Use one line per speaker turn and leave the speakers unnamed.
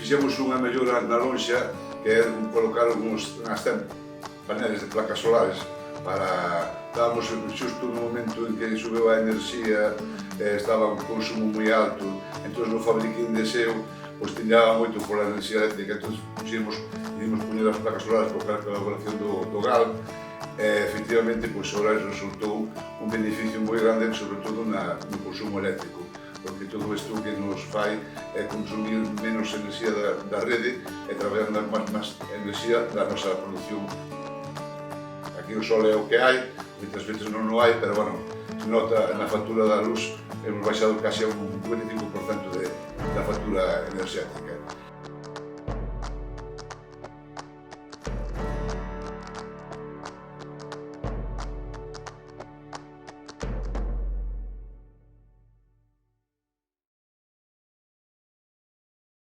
fixemos unha mellora na lonxa, que é colocar unhas paneles de placas solares para... Estábamos xusto no momento en que subeu a enerxía, estaba o consumo moi alto, entón no fabriquín de SEO tiñaba moito pola enerxía eléctrica, entón puximos poñer as placas solares por colaboración do GAL, e efectivamente o resultou un beneficio moi grande, sobre todo no consumo eléctrico, porque todo isto que nos fai é consumir menos enerxía da rede e traballar máis enerxía da nosa produción. Aquí o sol é o que hai, moitas veces non o hai, pero bueno, se nota na factura da luz, hemos baixado casi a un 25% da factura enerxética.